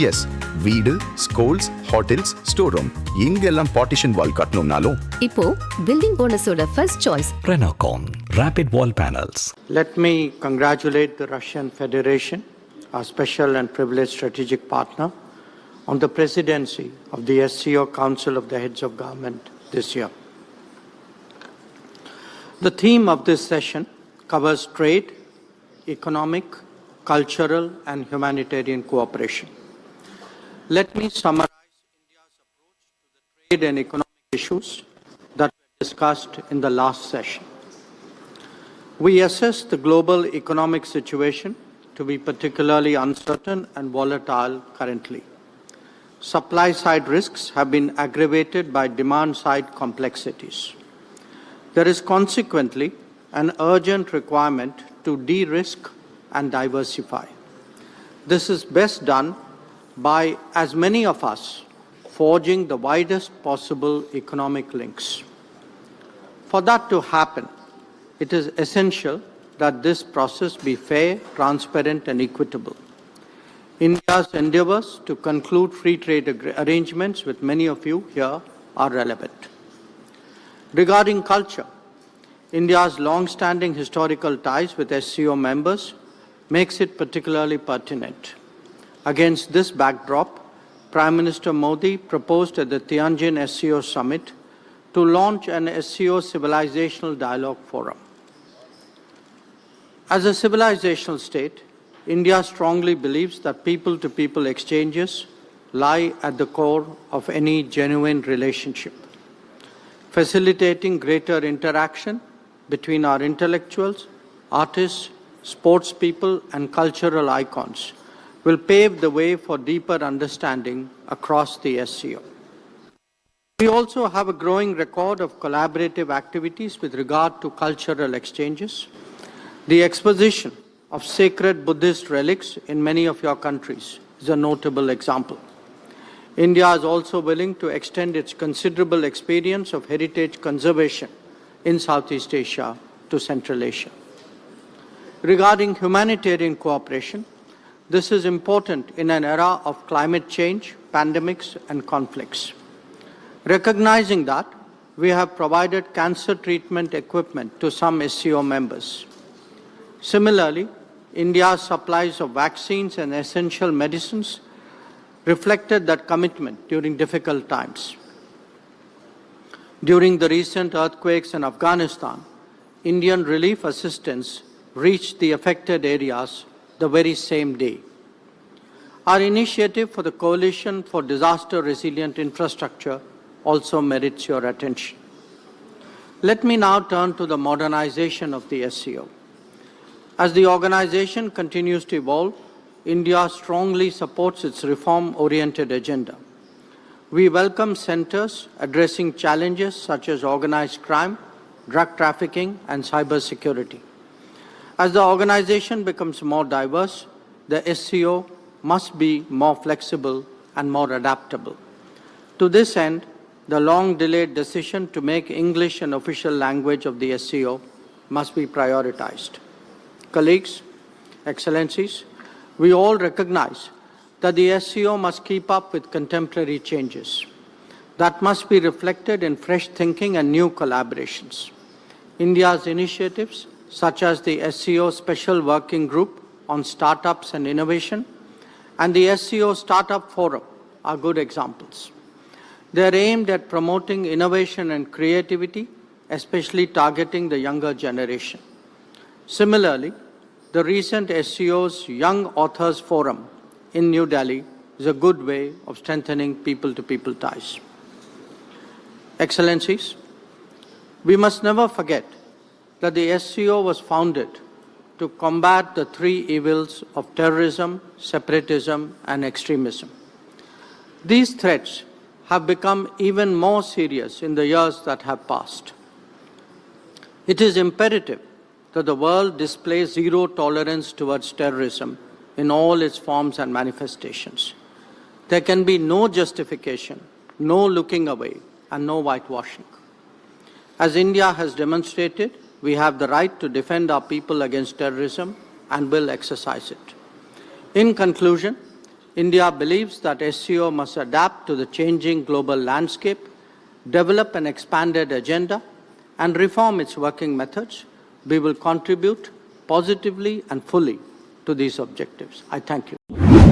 S, வீடு, schools, hotels, store room இங்கெல்லாம் partition wall கட்டணும்னாலும் இப்போ பில்டிங் போனஸோட first choice Renocon Rapid Wall Panels. Let me congratulate the Russian Federation, our special and privileged strategic partner, on the presidency of the SCO Council of the Heads of Government this year. The theme of this session covers trade, economic, cultural and humanitarian cooperation. Let me summarize India's approach to the trade and economic issues that were discussed in the last session. We assess the global economic situation to be particularly uncertain and volatile currently. Supply-side risks have been aggravated by demand-side complexities. There is consequently an urgent requirement to de-risk and diversify. This is best done by as many of us forging the widest possible economic links. For that to happen, it is essential that this process be fair, transparent and equitable. India's endeavors to conclude free trade arrangements with many of you here are relevant. Regarding culture, India's long-standing historical ties with SCO members makes it particularly pertinent. Against this backdrop, Prime Minister Modi proposed at the Tianjin SCO Summit to launch an SCO Civilizational Dialogue Forum. As a civilizational state, India strongly believes that people-to-people exchanges lie at the core of any genuine relationship. Facilitating greater interaction between our intellectuals, artists, sports people and cultural icons will pave the way for deeper understanding across the SCO. We also have a growing record of collaborative activities with regard to cultural exchanges. The exposition of sacred Buddhist relics in many of your countries is a notable example. India is also willing to extend its considerable experience of heritage conservation in Southeast Asia to Central Asia. Regarding humanitarian cooperation, this is important in an era of climate change, pandemics and conflicts. Recognizing that, we have provided cancer treatment equipment to some SCO members. Similarly, India's supplies of vaccines and essential medicines reflected that commitment during difficult times. During the recent earthquakes in Afghanistan, Indian relief assistance reached the affected areas the very same day. Our initiative for the Coalition for Disaster Resilient Infrastructure also merits your attention. Let me now turn to the modernization of the SCO. As the organization continues to evolve, India strongly supports its reform-oriented agenda. We welcome centers addressing challenges such as organized crime, drug trafficking and cybersecurity. As the organization becomes more diverse, the SCO must be more flexible and more adaptable. To this end, the long-delayed decision to make English an official language of the SCO must be prioritized. Colleagues, Excellencies, we all recognize that the SCO must keep up with contemporary changes. That must be reflected in fresh thinking and new collaborations. India's initiatives, such as the SCO Special Working Group on Startups and Innovation and the SCO Startup Forum, are good examples. They are aimed at promoting innovation and creativity, especially targeting the younger generation. Similarly, the recent SCO's Young Authors Forum in New Delhi is a good way of strengthening people-to-people ties. Excellencies, we must never forget that the SCO was founded to combat the three evils of terrorism, separatism and extremism. These threats have become even more serious in the years that have passed. It is imperative that the world displays zero tolerance towards terrorism in all its forms and manifestations. There can be no justification, no looking away, and no whitewashing. As India has demonstrated, we have the right to defend our people against terrorism and will exercise it. In conclusion, India believes that SCO must adapt to the changing global landscape, develop an expanded agenda, and reform its working methods. We will contribute positively and fully to these objectives. I thank you.